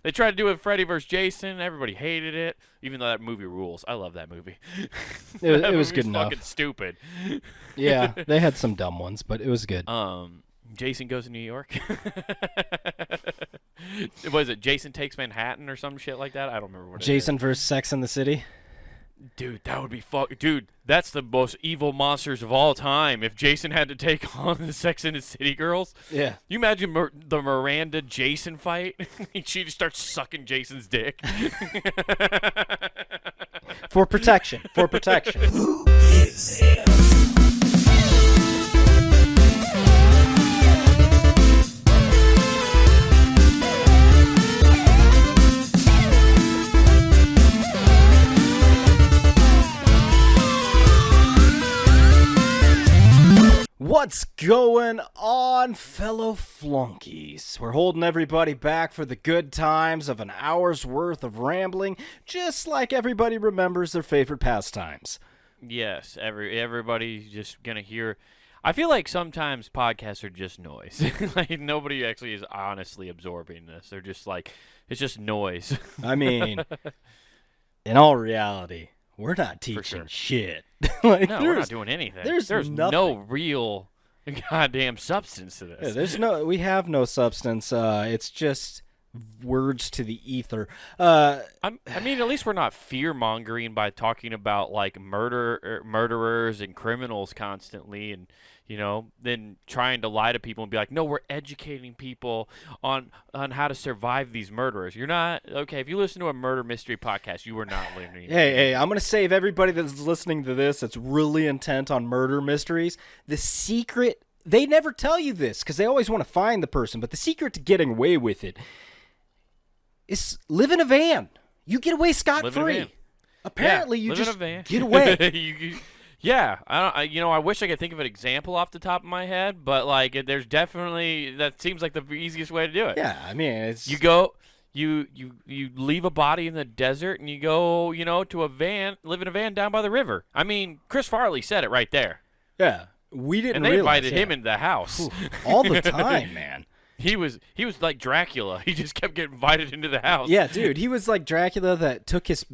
They tried to do it with Freddy vs. Jason. Everybody hated it, even though that movie rules. I love that movie. It was good enough. Fucking stupid. Yeah, they had some dumb ones, but it was good. Jason Goes to New York. Was it Jason Takes Manhattan or some shit like that? I don't remember what Jason it is. versus Sex and the City. Dude, that would be Dude, that's the most evil monsters of all time. If Jason had to take on the Sex and the City girls. Yeah. You imagine the Miranda Jason fight? She just starts sucking Jason's dick. For protection. For protection. Who is this? What's going on, fellow flunkies? We're holding everybody back for the good times of an hour's worth of rambling, just like everybody remembers their favorite pastimes. Yes, everybody's just gonna hear. I feel like sometimes podcasts are just noise. Like nobody actually is honestly absorbing this. They're just like, it's just noise. I mean, in all reality, we're not teaching shit. Like, no, we're not doing anything. There's no real goddamn substance to this. Yeah, we have no substance. It's just words to the ether. I mean, at least we're not fear-mongering by talking about, like, murderers and criminals constantly and, you know, then trying to lie to people and be like, no, we're educating people on how to survive these murderers. You're not, okay, if you listen to a murder mystery podcast, you are not learning. Hey, I'm going to save everybody that's listening to this that's really intent on murder mysteries. The secret, they never tell you this because they always want to find the person, but the secret to getting away with it is live in a van. You get away scot-free. Apparently, you just get away. Yeah, I wish I could think of an example off the top of my head, but like, there's definitely that seems like the easiest way to do it. Yeah, I mean, it's you leave a body in the desert and you go, to a van, live in a van down by the river. I mean, Chris Farley said it right there. Yeah, we didn't. And they invited him into the house. Ooh, all the time, man. He was like Dracula. He just kept getting invited into the house. Yeah, dude, he was like Dracula that took his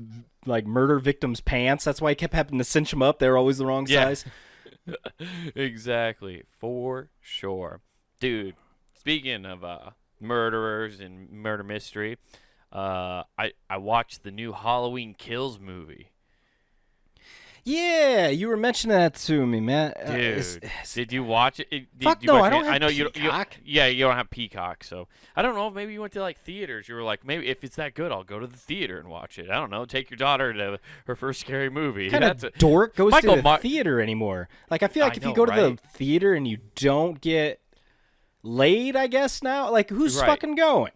murder victim's pants. That's why he kept having to cinch them up. They were always the wrong size. Exactly, for sure, dude. Speaking of murderers and murder mystery, I watched the new Halloween Kills movie. Yeah, you were mentioning that to me, man. Dude, did you watch it? Fuck no, I don't have Peacock. You don't have Peacock, so I don't know. Maybe you went to like theaters. You were like, maybe if it's that good, I'll go to the theater and watch it. I don't know. Take your daughter to her first scary movie. Kind of dork goes to the theater anymore. Like I feel like if you go to the theater and you don't get laid, I guess now, like who's fucking going?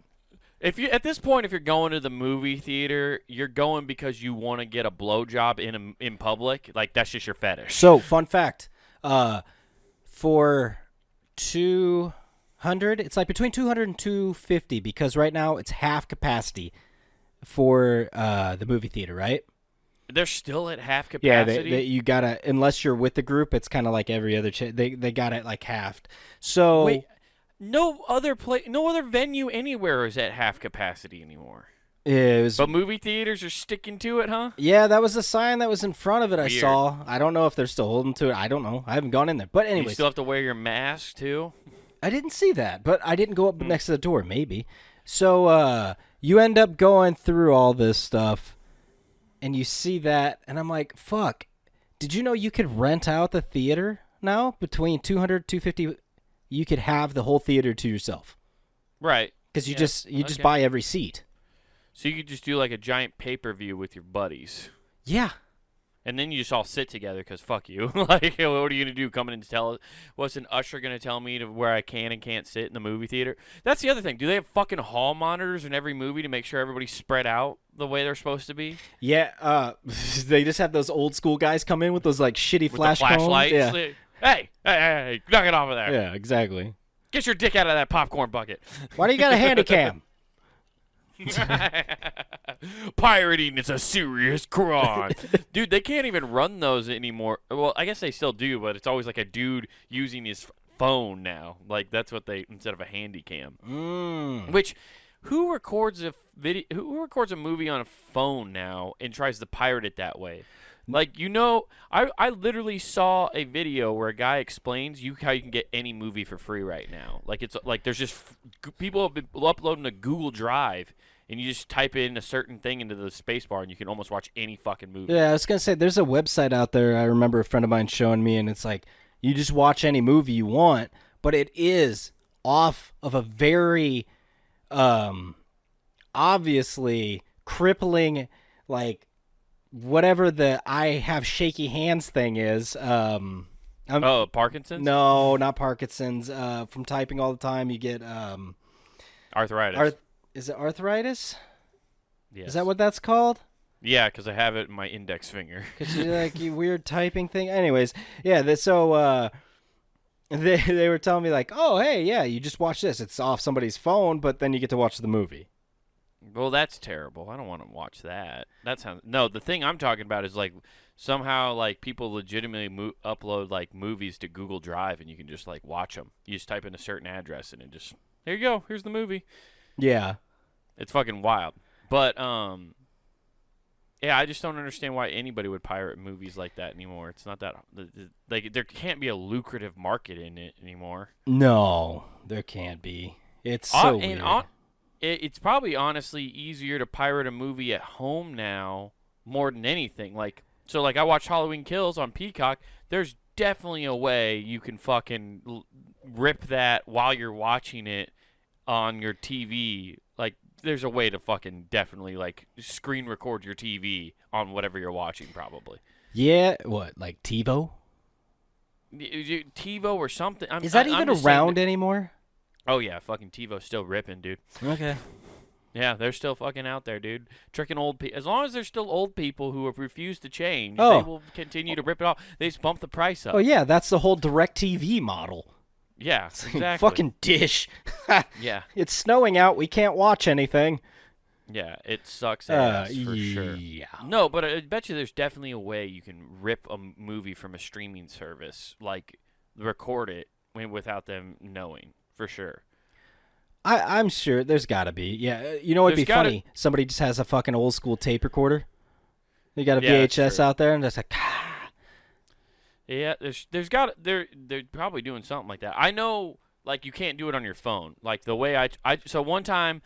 If you at this point, if you're going to the movie theater, you're going because you want to get a blowjob in public. Like that's just your fetish. So, fun fact, for 200, it's like between 200 and 250 because right now it's half capacity for the movie theater, right? They're still at half capacity. Yeah, you gotta unless you're with the group, it's kind of like every other. They got it like halved. So. Wait. No other venue anywhere is at half capacity anymore. But movie theaters are sticking to it, huh? Yeah, that was the sign that was in front of it. Weird. I saw. I don't know if they're still holding to it. I don't know. I haven't gone in there. But anyways. You still have to wear your mask, too? I didn't see that, but I didn't go up next to the door, maybe. So you end up going through all this stuff, and you see that, and I'm like, fuck. Did you know you could rent out the theater now between 200 250? You could have the whole theater to yourself. Right. Because you just buy every seat. So you could just do like a giant pay-per-view with your buddies. Yeah. And then you just all sit together because fuck you. Like, what are you going to do? Come in and tell us? What's an usher going to tell me to where I can and can't sit in the movie theater? That's the other thing. Do they have fucking hall monitors in every movie to make sure everybody's spread out the way they're supposed to be? Yeah. They just have those old school guys come in with those like shitty flashlights. Yeah. Hey, knock it off of there. Yeah, exactly. Get your dick out of that popcorn bucket. Why do you got a handy cam? Pirating is a serious crime. Dude, they can't even run those anymore. Well, I guess they still do, but it's always like a dude using his phone now. Like, that's what they, instead of a handy cam. Which, who records a video? Who records a movie on a phone now and tries to pirate it that way? Like, I literally saw a video where a guy explains how you can get any movie for free right now. Like, it's like there's just people have been uploading to Google Drive, and you just type in a certain thing into the space bar, and you can almost watch any fucking movie. Yeah, I was going to say, there's a website out there I remember a friend of mine showing me, and it's like, you just watch any movie you want, but it is off of a very obviously crippling, like, whatever the I have shaky hands thing is. Parkinson's? No, not Parkinson's. From typing all the time, you get Arthritis. Is it arthritis? Yes. Is that what that's called? Yeah, because I have it in my index finger. Because you like you weird typing thing. Anyways, yeah. They were telling me like, oh hey, yeah, you just watch this. It's off somebody's phone, but then you get to watch the movie. Well, that's terrible. I don't want to watch that. No. The thing I'm talking about is like somehow like people legitimately upload like movies to Google Drive, and you can just like watch them. You just type in a certain address, and it just there you go. Here's the movie. Yeah. It's fucking wild. But yeah, I just don't understand why anybody would pirate movies like that anymore. It's not that like there can't be a lucrative market in it anymore. No, there can't be. It's so weird. It's probably honestly easier to pirate a movie at home now more than anything. Like I watched Halloween Kills on Peacock. There's definitely a way you can fucking rip that while you're watching it on your TV. Like there's a way to fucking definitely like screen record your TV on whatever you're watching probably. Yeah, what, like TiVo? TiVo or something. Is that even around anymore? Oh yeah, fucking TiVo's still ripping, dude. Okay. Yeah, they're still fucking out there, dude. Tricking old people. As long as there's still old people who have refused to change, they will continue to rip it off. They just bump the price up. Oh yeah, that's the whole DirecTV model. Yeah, exactly. Fucking dish. Yeah. It's snowing out. We can't watch anything. Yeah, it sucks ass for sure. Yeah. No, but I bet you there's definitely a way you can rip a movie from a streaming service, like record it without them knowing, for sure. I'm sure there's got to be. Yeah, you know what'd be funny? Somebody just has a fucking old school tape recorder. They got a VHS out there and just like. Yeah, they're probably doing something like that. I know, like you can't do it on your phone. Like the way so one time,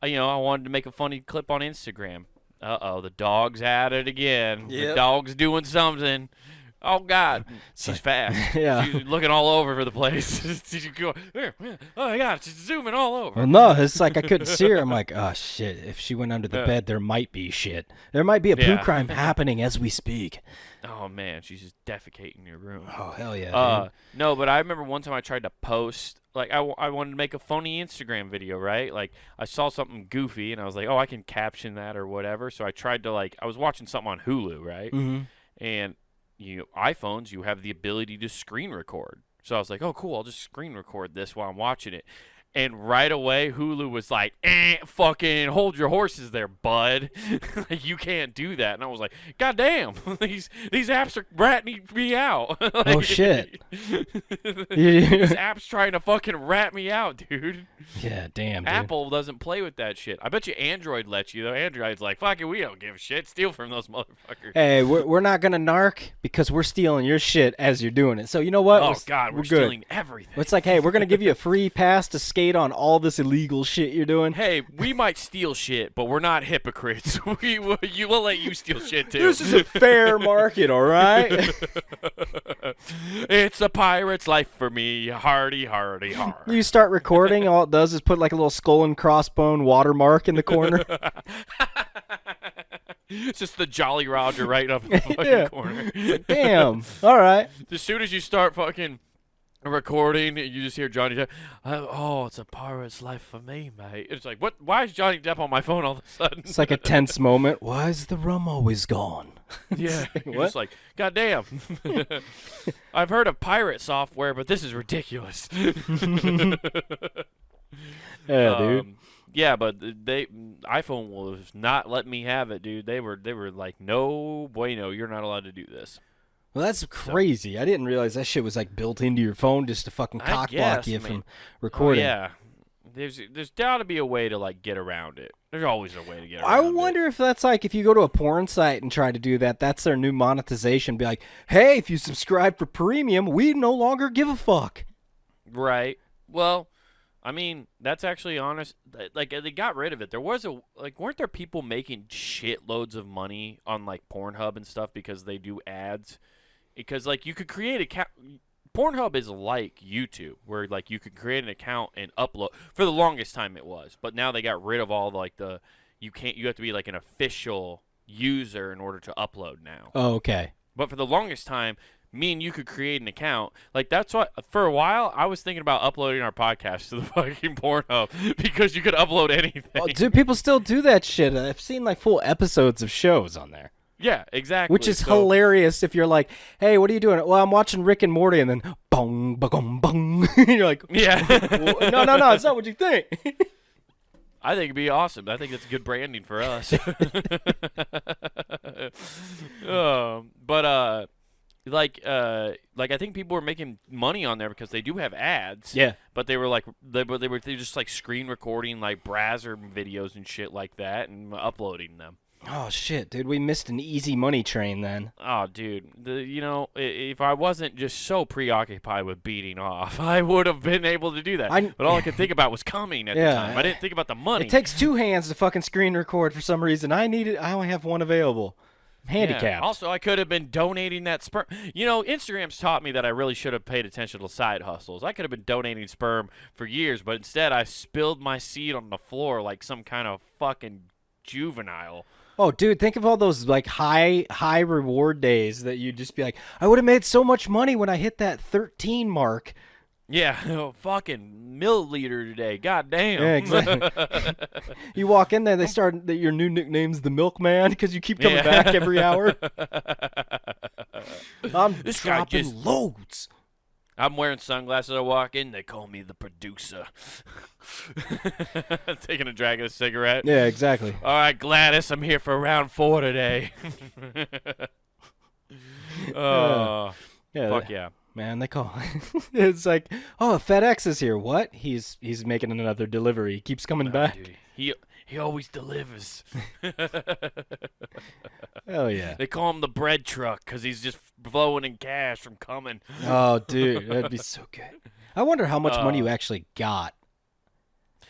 I wanted to make a funny clip on Instagram. The dog's at it again. Yep. The dog's doing something. Oh God, she's fast. Yeah, she's looking all over the place. She's going, oh my God, she's zooming all over. Well, no, it's like I couldn't see her. I'm like, oh shit! If she went under the bed, there might be shit. There might be a poo crime happening as we speak. Oh man, she's just defecating your room. Oh hell yeah. Dude. No, but I remember one time I tried to post, like I wanted to make a funny Instagram video, right? Like I saw something goofy and I was like, oh, I can caption that or whatever. So I tried to I was watching something on Hulu, right? Mm-hmm. And iPhones, you have the ability to screen record. So I was like, oh cool, I'll just screen record this while I'm watching it. And right away, Hulu was like, fucking hold your horses there, bud. You can't do that. And I was like, God damn, these apps are ratting me out. Oh, shit. These apps trying to fucking rat me out, dude. Yeah, damn, dude. Apple doesn't play with that shit. I bet you Android lets you, though. Android's like, fuck it, we don't give a shit. Steal from those motherfuckers. Hey, we're not going to narc because we're stealing your shit as you're doing it. So you know what? Oh, God, we're stealing everything. It's like, hey, we're going to give you a free pass to skate on all this illegal shit you're doing. Hey, we might steal shit, but we're not hypocrites. We'll let you steal shit too. This is a fair market, all right? It's a pirate's life for me. Hardy, hardy, hard. You start recording, all it does is put like a little skull and crossbone watermark in the corner. It's just the Jolly Roger right up in the fucking corner. It's like, damn. All right. As soon as you start fucking recording, you just hear Johnny Depp. Oh, it's a pirate's life for me, mate. It's like, what? Why is Johnny Depp on my phone all of a sudden? It's like a tense moment. Why is the rum always gone? Yeah, like, you're just like, God damn. I've heard of pirate software, but this is ridiculous. Yeah, dude. Yeah, but iPhone was not letting me have it, dude. They were like, no, bueno, you're not allowed to do this. Well, that's crazy. I didn't realize that shit was like built into your phone just to fucking cockblock you from recording. Oh, yeah. there's got to be a way to like get around it. There's always a way to get around I wonder if that's like if you go to a porn site and try to do that, that's their new monetization. Be like, hey, if you subscribe for premium, we no longer give a fuck. Right. Well, I mean, that's actually honest. Like, they got rid of it. There was weren't there people making shitloads of money on like Pornhub and stuff because they do ads? Because like you could create account. Pornhub is like YouTube, where like you could create an account and upload. For the longest time, it was, but now they got rid of all like you have to be like an official user in order to upload now. Oh, okay. But for the longest time, me and you could create an account. Like, that's what, for a while, I was thinking about uploading our podcast to the fucking Pornhub because you could upload anything. Oh, dude, people still do that shit. I've seen like full episodes of shows on there. Yeah, exactly. Which is hilarious if you're like, hey, what are you doing? Well, I'm watching Rick and Morty, and then bong, bong, bong. You're like, yeah. no, it's not what you think. I think it'd be awesome. I think it's good branding for us. Like I think people were making money on there because they do have ads. Yeah. But they were just like screen recording like browser videos and shit like that and uploading them. Oh shit, dude, we missed an easy money train then. Oh, dude, if I wasn't just so preoccupied with beating off, I would have been able to do that. But all I could think about was coming at the time. I didn't think about the money. It takes two hands to fucking screen record for some reason. I only have one available. I'm handicapped. Yeah. Also, I could have been donating that sperm. Instagram's taught me that I really should have paid attention to side hustles. I could have been donating sperm for years, but instead I spilled my seed on the floor like some kind of fucking juvenile. Oh, dude, think of all those like high reward days that you'd just be like, I would have made so much money when I hit that 13 mark. Yeah, fucking milliliter today. God damn. Yeah, exactly. You walk in there, they start your new nickname's the Milkman because you keep coming back every hour. I'm This guy dropping loads. I'm wearing sunglasses. I walk in, they call me the producer. Taking a drag of a cigarette. Yeah, exactly. All right, Gladys, I'm here for round 4 today. Yeah, fuck yeah. Man, they call it's like, oh, FedEx is here. What? He's making another delivery. He keeps coming back. Dude, he always delivers. Oh yeah. They call him the bread truck because he's just flowing in cash from coming. Oh, dude, that'd be so good. I wonder how much money you actually got.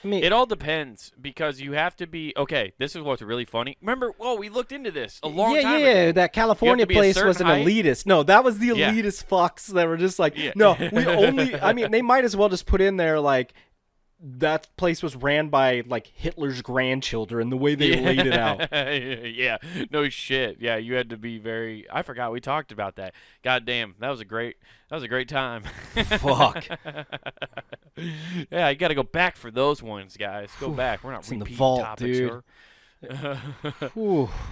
I mean, it all depends because you have to be okay. This is what's really funny. Remember, we looked into this a long time ago. Yeah, that California place was an elitist. No, that was the elitist fucks that were just like, no, we only. I mean, they might as well just put in there like that place was ran by like Hitler's grandchildren. The way they laid it out. Yeah, no shit. Yeah, you had to be very. I forgot we talked about that. God damn, that was a great time. Fuck. Yeah, you got to go back for those ones, guys. Go back. We're not it's in repeating the vault, topics dude.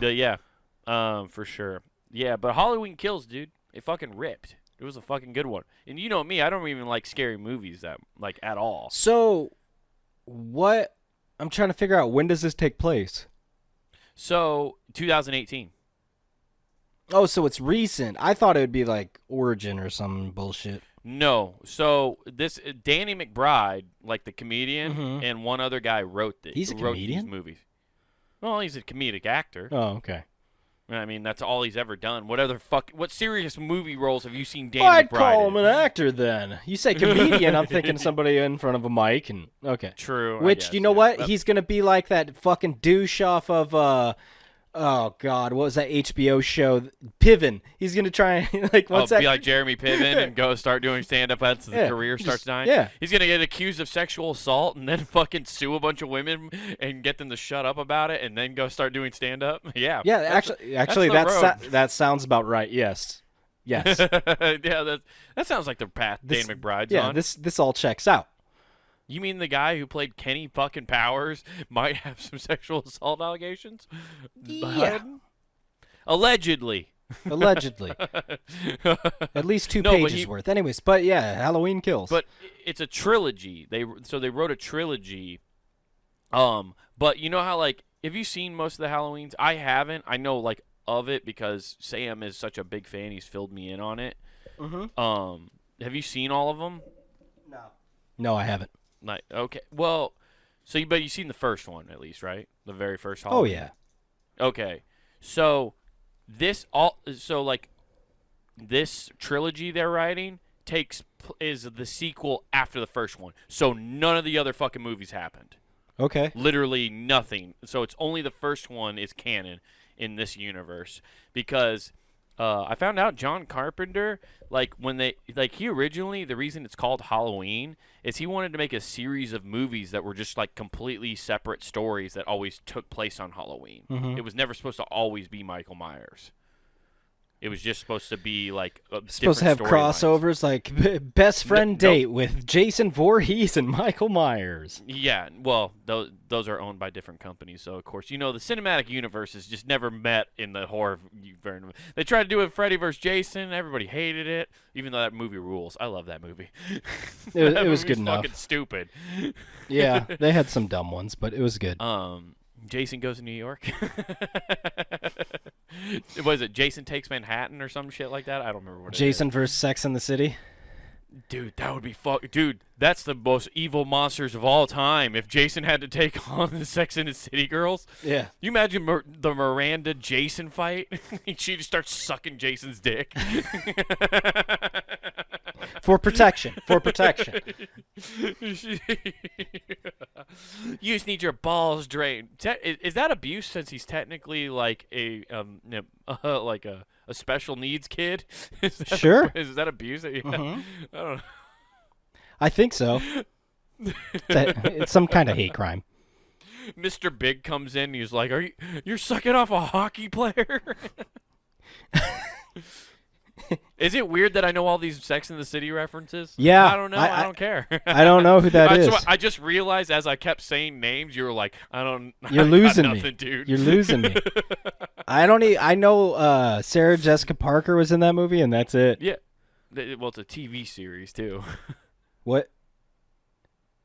Yeah, for sure. Yeah, but Halloween Kills, dude. It fucking ripped. It was a fucking good one. And you know me, I don't even like scary movies at all. So, what? I'm trying to figure out, when does this take place? So, 2018. Oh, so it's recent. I thought it would be like Origin or some bullshit. No. So, this Danny McBride, like the comedian, and one other guy wrote this. He's a comedian? These movies. Well, he's a comedic actor. Oh, okay. I mean, that's all he's ever done. What serious movie roles have you seen Danny I'd McBride call him in? an actor then. You say comedian, I'm thinking somebody in front of a mic, and okay. True. Which, you know what? He's gonna be like that fucking douche off of oh god, what was that HBO show? Piven. He's gonna try and like what's that? Be like Jeremy Piven and go start doing stand-up as the career starts dying. Yeah. He's gonna get accused of sexual assault and then fucking sue a bunch of women and get them to shut up about it and then go start doing stand-up. Yeah. Yeah. Actually, that sounds about right. Yes. Yes. Yeah. That sounds like the path Danny McBride's on. Yeah. This all checks out. You mean the guy who played Kenny fucking Powers might have some sexual assault allegations? Yeah. Allegedly. At least 2 pages worth. Anyways, but yeah, Halloween Kills. But it's a trilogy. They wrote a trilogy. But you know how, like, have you seen most of the Halloweens? I haven't. I know, like, of it because Sam is such a big fan. He's filled me in on it. Mm-hmm. Have you seen all of them? No, I haven't. Like, okay. Well, So, but you've seen the first one at least, right? The very first Oh Halloween. yeah. Okay. So this this trilogy they're writing is the sequel after the first one. So none of the other fucking movies happened. Okay. Literally nothing. So it's only the first one is canon in this universe because I found out John Carpenter, he originally, the reason it's called Halloween is he wanted to make a series of movies that were just like completely separate stories that always took place on Halloween. Mhm. It was never supposed to always be Michael Myers. It was just supposed to be like Supposed to have crossovers like best friend No. date with Jason Voorhees and Michael Myers. Yeah, well, those are owned by different companies, so of course, the cinematic universe has just never met in the horror universe. They tried to do it with Freddy vs. Jason. Everybody hated it, even though that movie rules. I love that movie. It was good enough. Fucking stupid. Yeah, they had some dumb ones, but it was good. Jason Goes to New York. Was it Jason Takes Manhattan or some shit like that? I don't remember what Jason it is. versus Sex in the City. Dude, that would be Dude, that's the most evil monsters of all time. If Jason had to take on the Sex and the City girls. Yeah. You imagine the Miranda Jason fight? She just starts sucking Jason's dick. For protection. For protection. You just need your balls drained. Is that abuse? Since he's technically like a special needs kid. Sure. Is that abuse? Yeah. Mhm. I don't know. I think so. It's some kind of hate crime. Mr. Big comes in. And he's like, you're sucking off a hockey player?" Is it weird that I know all these Sex and the City references? Yeah, I don't know. I don't care. I don't know who that is. I just realized as I kept saying names, you were like, I You're got losing me, nothing, dude. You're losing me. I know Sarah Jessica Parker was in that movie, and that's it. Yeah. Well, it's a TV series too. What?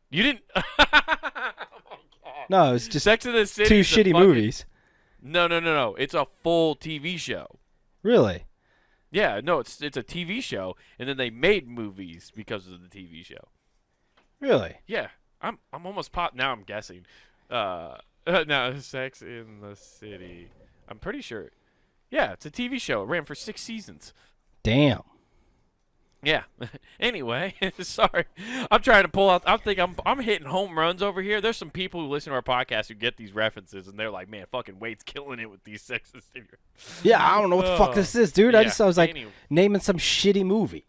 You didn't. Oh my God. No, it was just Sex and the City. two shitty movies. No. It's a full TV show. Really? Yeah, no, it's a TV show, and then they made movies because of the TV show. Really? Yeah, I'm almost now. I'm guessing. No, Sex in the City. I'm pretty sure. Yeah, it's a TV show. It ran for 6 seasons. Damn. Yeah. Anyway, sorry. I'm trying to pull out. I'm hitting home runs over here. There's some people who listen to our podcast who get these references, and they're like, "Man, fucking Wade's killing it with these Sex and the City." Yeah, I don't know what the fuck this is, dude. I was like anyway. naming some shitty movie.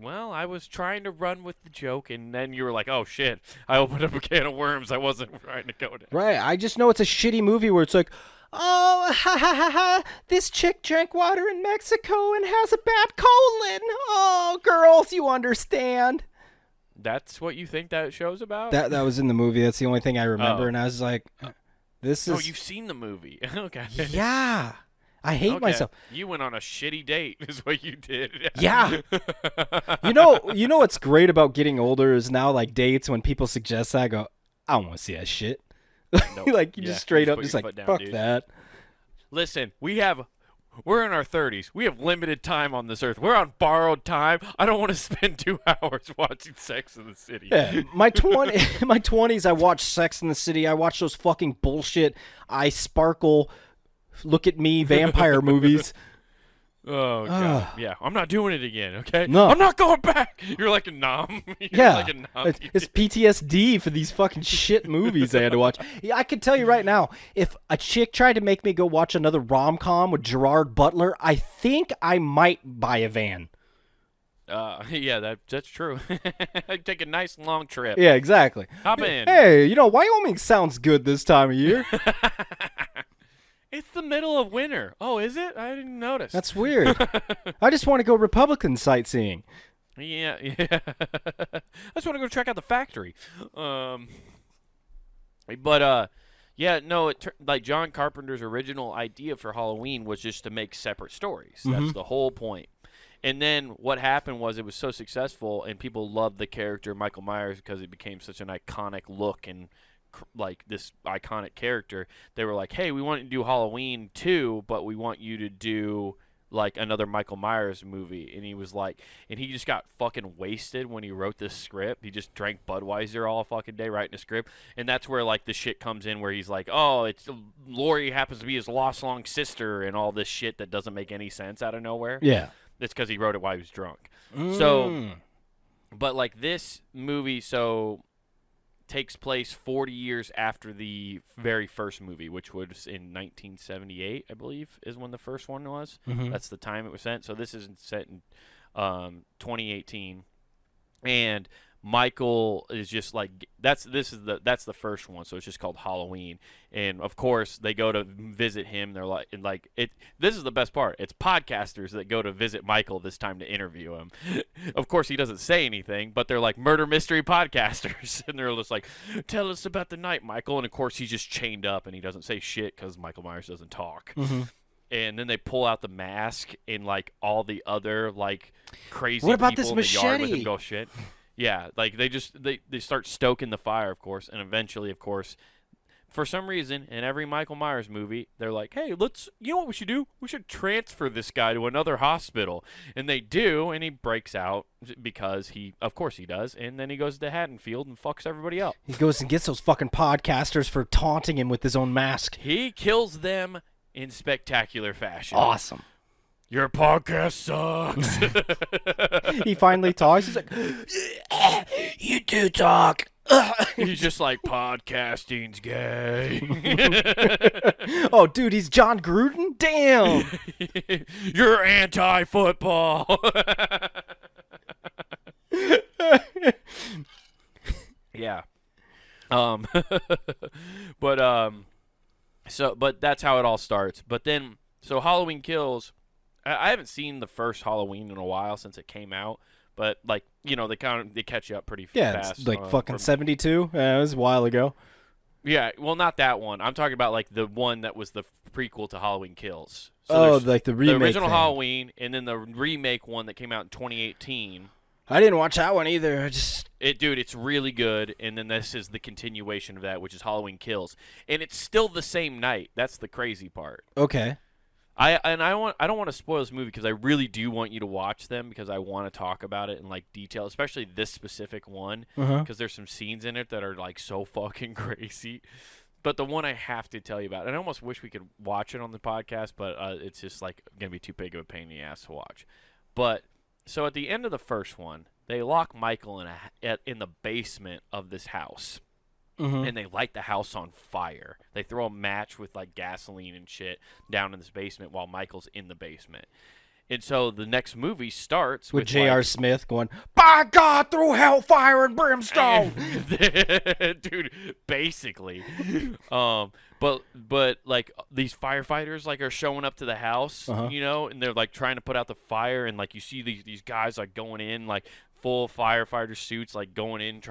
Well, I was trying to run with the joke, and then you were like, "Oh shit!" I opened up a can of worms. I wasn't trying to go down. Right. I just know it's a shitty movie where it's like, oh, ha ha ha ha, this chick drank water in Mexico and has a bad colon. Oh, girls, you understand. That's what you think that show's about? That was in the movie. That's the only thing I remember. Oh. And I was like, this is. Oh, you've seen the movie. Okay. Yeah. I hate myself. You went on a shitty date is what you did. Yeah. You know what's great about getting older is now like dates when people suggest that, I go, I don't want to see that shit. Nope. Like you Yeah, just straight up put just your like foot down, fuck dude. that. Listen, we're in our 30s. We have limited time on this earth. We're on borrowed time. I don't want to spend 2 hours watching Sex in the City. Yeah, my 20s I watched Sex in the City. I watched those fucking bullshit I Sparkle, Look at Me vampire movies. Oh god. Yeah, I'm not doing it again, okay? No. I'm not going back. You're like a nom. You're Yeah, like a nom. it's PTSD for these fucking shit movies I had to watch. Yeah, I can tell you right now, if a chick tried to make me go watch another rom-com with Gerard Butler, I think I might buy a van. Yeah, that's true. Take a nice long trip. Yeah, exactly. Hop in. Hey, Wyoming sounds good this time of year. It's the middle of winter. Oh, is it? I didn't notice. That's weird. I just want to go Republican sightseeing. Yeah. I just want to go check out the factory. Yeah, no. Like John Carpenter's original idea for Halloween was just to make separate stories. That's the whole point. And then what happened was it was so successful, and people loved the character Michael Myers because it became such an iconic look and like this iconic character. They were like, hey, we want you to do Halloween too, but we want you to do like another Michael Myers movie, and he just got fucking wasted when he wrote this script. He just drank Budweiser all fucking day writing a script, and that's where like the shit comes in where he's like, oh, it's Lori happens to be his lost long sister and all this shit that doesn't make any sense out of nowhere. Yeah. It's because he wrote it while he was drunk. So, but like this movie, takes place 40 years after the very first movie, which was in 1978, I believe, is when the first one was. That's the time it was set. So this is set in 2018, and Michael is just like that's the first one, so it's just called Halloween. And of course they go to visit him. They're like, this is the best part. It's podcasters that go to visit Michael this time to interview him. Of course he doesn't say anything, but they're like murder mystery podcasters, and they're just like, tell us about the night, Michael. And of course he's just chained up and he doesn't say shit because Michael Myers doesn't talk. And then they pull out the mask, and like all the other like crazy What about people this in the yard with machete? him go shit. Yeah, like they start stoking the fire, of course, and eventually, of course, for some reason, in every Michael Myers movie, they're like, hey, you know what we should do? We should transfer this guy to another hospital. And they do, and he breaks out because of course he does, and then he goes to Haddonfield and fucks everybody up. He goes and gets those fucking podcasters for taunting him with his own mask. He kills them in spectacular fashion. Awesome. Your podcast sucks. He finally talks. He's like, you do talk. He's just like, podcasting's gay. Oh, dude, he's John Gruden? Damn. You're anti-football. Yeah. But that's how it all starts. But then, so Halloween Kills, I haven't seen the first Halloween in a while since it came out, but like, you know, they catch you up pretty fast. It's like fucking 72. Yeah, it was a while ago. Yeah, well, not that one. I'm talking about like the one that was the prequel to Halloween Kills. Like the remake. The original thing. Halloween, and then the remake one that came out in 2018. I didn't watch that one either. Dude, it's really good. And then this is the continuation of that, which is Halloween Kills, and it's still the same night. That's the crazy part. Okay. I don't want to spoil this movie because I really do want you to watch them because I want to talk about it in like detail, especially this specific one because there's some scenes in it that are like so fucking crazy. But the one I have to tell you about, and I almost wish we could watch it on the podcast, but it's just like gonna be too big of a pain in the ass to watch. But so at the end of the first one, they lock Michael in the basement of this house. And they light the house on fire. They throw a match with like gasoline and shit down in this basement while Michael's in the basement. And so the next movie starts with with J.R. Smith going, by God, through hellfire and brimstone. Dude, basically. But like these firefighters like are showing up to the house, you know, and they're like trying to put out the fire, and like you see these guys like going in like full firefighter suits, like going in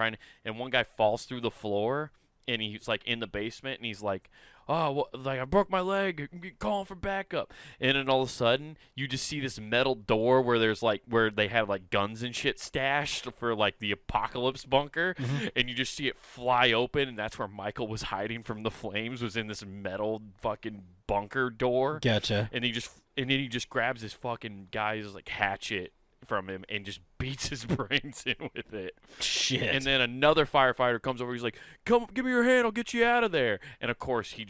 and one guy falls through the floor, and he's like in the basement, and he's like, oh, like I broke my leg, calling for backup. And then all of a sudden you just see this metal door where they have like guns and shit stashed for like the apocalypse bunker, and you just see it fly open, and that's where Michael was hiding from the flames, was in this metal fucking bunker door. Gotcha. And then he just grabs his fucking guy's like hatchet from him and just beats his brains in with it. Shit. And then another firefighter comes over. He's like, "Come, give me your hand. I'll get you out of there." And of course, he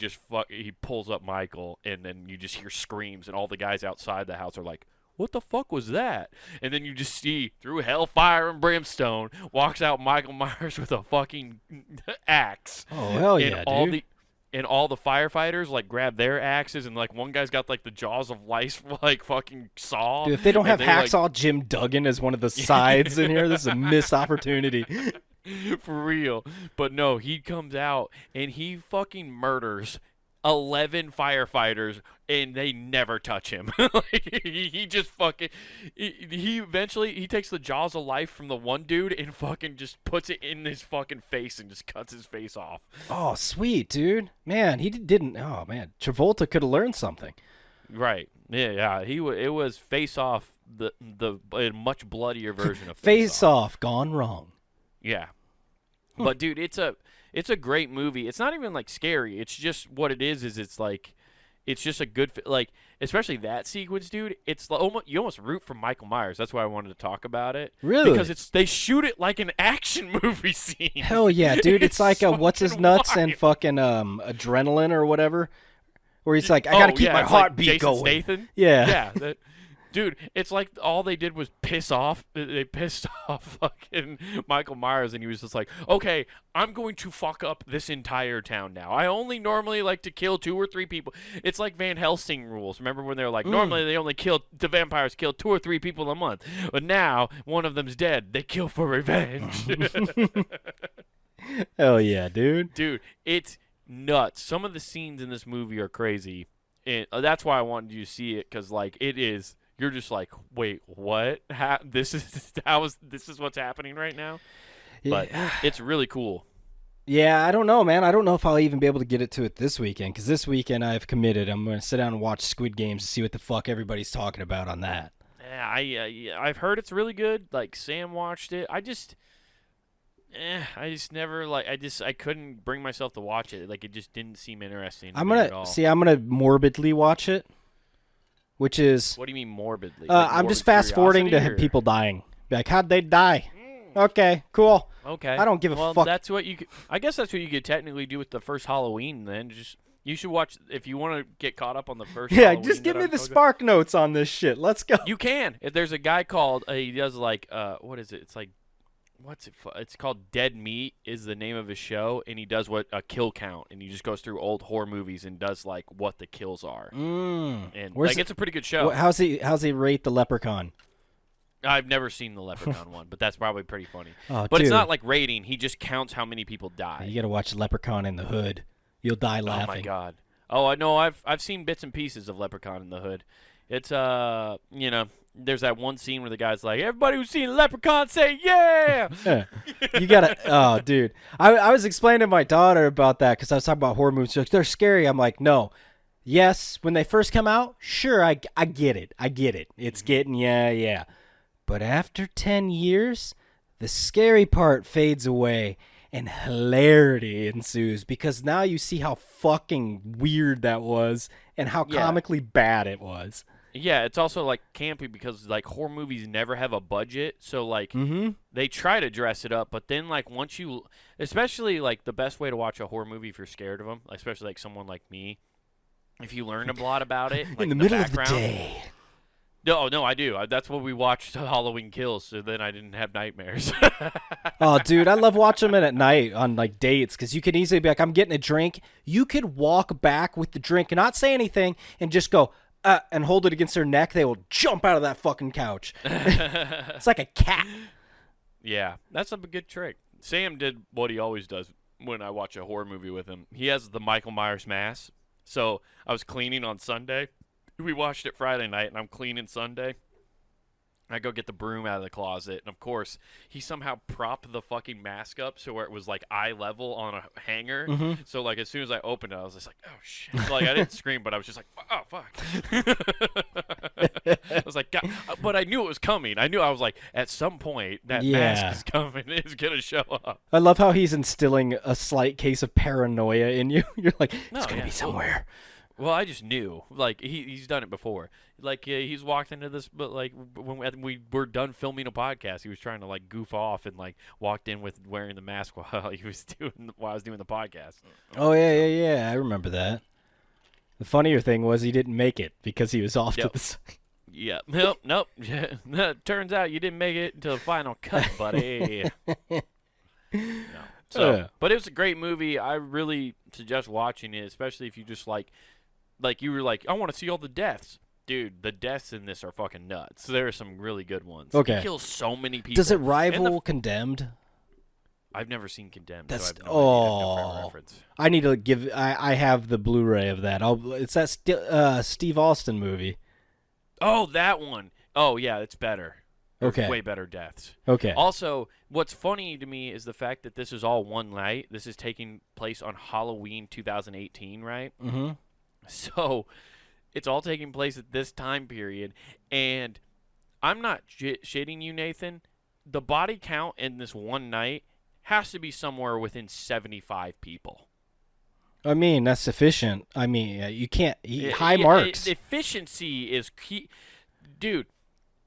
pulls up Michael, and then you just hear screams, and all the guys outside the house are like, "What the fuck was that?" And then you just see through hellfire and brimstone walks out Michael Myers with a fucking axe. Oh hell yeah, dude. And all the firefighters like grab their axes, and like one guy's got like the jaws of life like fucking saw. Dude, if they don't have Hacksaw like, Jim Duggan as one of the sides in here, this is a missed opportunity. For real. But no, he comes out and he fucking murders 11 firefighters, and they never touch him. Like, he just fucking he eventually he takes the jaws of life from the one dude and fucking just puts it in his fucking face and just cuts his face off. Oh, sweet, dude. Man, he didn't. Oh man, Travolta could have learned something. Right. Yeah. It was Face Off, the a much bloodier version of Face Off gone wrong. Yeah. But dude, it's a great movie. It's not even like scary. It's just what it is it's like it's just a good like, especially that sequence, dude. It's almost you almost root for Michael Myers. That's why I wanted to talk about it. Really? Because they shoot it like an action movie scene. Hell yeah, dude! It's like a what's his nuts wild. and fucking adrenaline or whatever, where he's like, I gotta keep my it's like heartbeat Jason going. Statham. Yeah. Yeah. Dude, it's like all they did was piss off. They pissed off fucking Michael Myers, and he was just like, "Okay, I'm going to fuck up this entire town now. I only normally like to kill 2 or 3 people. It's like Van Helsing rules. Remember when they were like, normally they only the vampires kill 2 or 3 people a month, but now one of them's dead. They kill for revenge." Hell yeah, dude. Dude, it's nuts. Some of the scenes in this movie are crazy, and that's why I wanted you to see it, because like it is. You're just like, wait, what? This is what's happening right now. But it's really cool. Yeah, I don't know, man. I don't know if I'll even be able to get it to it this weekend, because this weekend I've committed. I'm going to sit down and watch Squid Games to see what the fuck everybody's talking about on that. Yeah, I've heard it's really good. Like Sam watched it. I just never I couldn't bring myself to watch it. Like it just didn't seem interesting to me at all. I'm gonna morbidly watch it. Which is... What do you mean morbidly? I'm just fast-forwarding to people dying. Be like, how'd they die? Okay, cool. Okay. I don't give a fuck. Well, that's what you could... I guess that's what you could technically do with the first Halloween, then. You should watch... If you want to get caught up on the first Halloween... Yeah, just give me the Spark Notes on this shit. Let's go. You can. There's a guy called... he does like... what is it? It's like... What's it? It's called Dead Meat is the name of his show, and he does a kill count, and he just goes through old horror movies and does like what the kills are. And like it's a pretty good show. How's he rate the Leprechaun? I've never seen the Leprechaun one, but that's probably pretty funny. Oh, but dude. It's not like rating; he just counts how many people die. You gotta watch Leprechaun in the Hood. You'll die laughing. Oh my god! Oh, I know. I've seen bits and pieces of Leprechaun in the Hood. It's there's that one scene where the guy's like, "Everybody who's seen Leprechaun, say yeah!" You gotta, oh, dude. I was explaining to my daughter about that because I was talking about horror movies. She's like, they're scary. I'm like, no. Yes, when they first come out, sure, I get it. I get it. It's getting, yeah. But after 10 years, the scary part fades away and hilarity ensues because now you see how fucking weird that was and how comically bad it was. Yeah, it's also like campy because like horror movies never have a budget, so like they try to dress it up, but then like once you, especially like the best way to watch a horror movie if you're scared of them, especially like someone like me, if you learn a lot about it, like in the middle background, of the day. No, I do. That's what we watched Halloween Kills, so then I didn't have nightmares. Oh, dude, I love watching them at night on like dates because you can easily be like, I'm getting a drink. You could walk back with the drink and not say anything and just go. And hold it against their neck, they will jump out of that fucking couch. It's like a cat. Yeah, that's a good trick. Sam did what he always does when I watch a horror movie with him. He has the Michael Myers mask. So I was cleaning on Sunday. We watched it Friday night, and I'm cleaning Sunday. I go get the broom out of the closet, and of course, he somehow propped the fucking mask up so where it was like eye level on a hanger. So like as soon as I opened it, I was just like, oh shit! Like I didn't scream, but I was just like, oh fuck! I was like, God. But I knew it was coming. I was like, at some point that mask is coming. It's gonna show up. I love how he's instilling a slight case of paranoia in you. You're like, it's gonna be somewhere. Well, I just knew. Like, he's done it before. Like, he's walked into this, but, like, when we were done filming a podcast, he was trying to, like, goof off and, like, walked in with wearing the mask while I was doing the podcast. Oh, yeah. I remember that. The funnier thing was he didn't make it because he was off to the side. Yeah. Nope. Turns out you didn't make it until the final cut, buddy. No. So, but it was a great movie. I really suggest watching it, especially if you just, like you were like, I want to see all the deaths. Dude, the deaths in this are fucking nuts. There are some really good ones. Okay. He kills so many people. Does it rival Condemned? I've never seen Condemned. That's so I have no idea. No reference. I need to give. I have the Blu-ray of that. It's that Steve Austin movie. Oh, that one. Oh yeah, it's better. Okay. Way better deaths. Okay. Also, what's funny to me is the fact that this is all one night. This is taking place on Halloween 2018, right? Mm-hmm. So it's all taking place at this time period. And I'm not shitting you, Nathan. The body count in this one night has to be somewhere within 75 people. I mean, that's sufficient. I mean, you can't high marks. Efficiency is key, dude.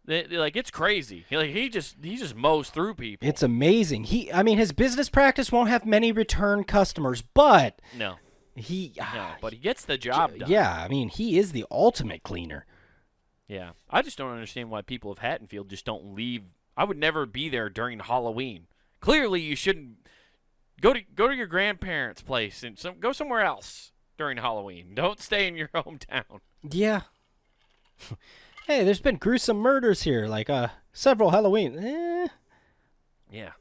Like it's crazy. Like he just mows through people. It's amazing. His business practice won't have many return customers, but no, but he gets the job done. Yeah, I mean, he is the ultimate cleaner. Yeah, I just don't understand why people of Haddonfield just don't leave. I would never be there during Halloween. Clearly, you shouldn't go to your grandparents' place and go somewhere else during Halloween. Don't stay in your hometown. Yeah. Hey, there's been gruesome murders here, like several Halloween. Yeah.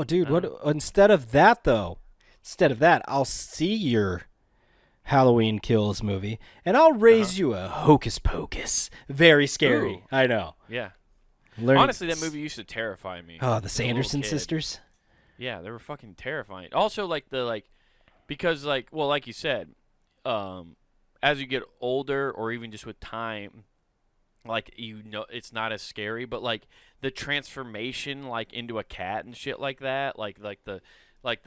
Dude, what instead of that, I'll see your Halloween Kills movie and I'll raise you a Hocus Pocus. Very scary. Ooh. I know. Yeah. Honestly, that movie used to terrify me. Oh, the Sanderson sisters? Yeah, they were fucking terrifying. Also, because like you said, as you get older or even just with time, it's not as scary, but like the transformation into a cat and shit like that, like the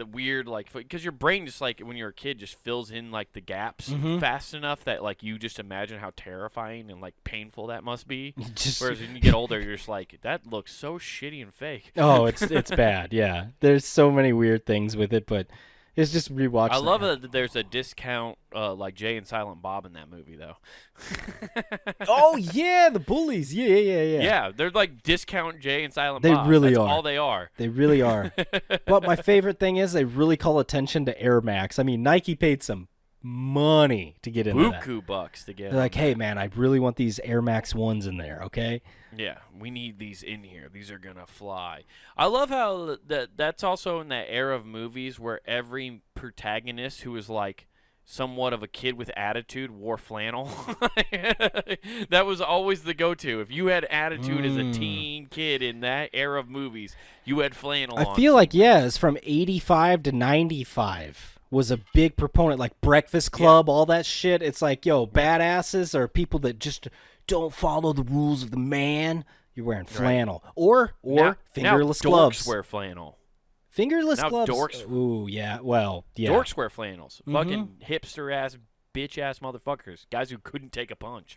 weird because your brain just when you're a kid just fills in the gaps fast enough that you just imagine how terrifying and painful that must be. Whereas when you get older, you're just that looks so shitty and fake. Oh, it's bad. Yeah, there's so many weird things with it, but it's just rewatch. I love that there's a discount like Jay and Silent Bob in that movie though. Oh yeah, the bullies. Yeah. Yeah, they're discount Jay and Silent They Bob. really That's are. all they are. They really are. But my favorite thing is they really call attention to Air Max. I mean, Nike paid some money to get into that. Buku bucks to get. They're like, hey man, I really want these Air Max 1s in there, okay? Yeah, we need these in here. These are gonna fly. I love how that's also in that era of movies where every protagonist who is somewhat of a kid with attitude wore flannel. That was always the go-to. If you had attitude as a teen kid in that era of movies, you had flannel on. I feel it's from 85 to 95 was a big proponent, like Breakfast Club, all that shit. It's badasses are people that just don't follow the rules of the man. You're wearing flannel. Right. Or fingerless gloves. Dorks wear flannel. Fingerless now gloves. Dorks. Ooh, yeah. Well, yeah. Dorks wear flannels. Fucking hipster-ass, bitch-ass motherfuckers. Guys who couldn't take a punch.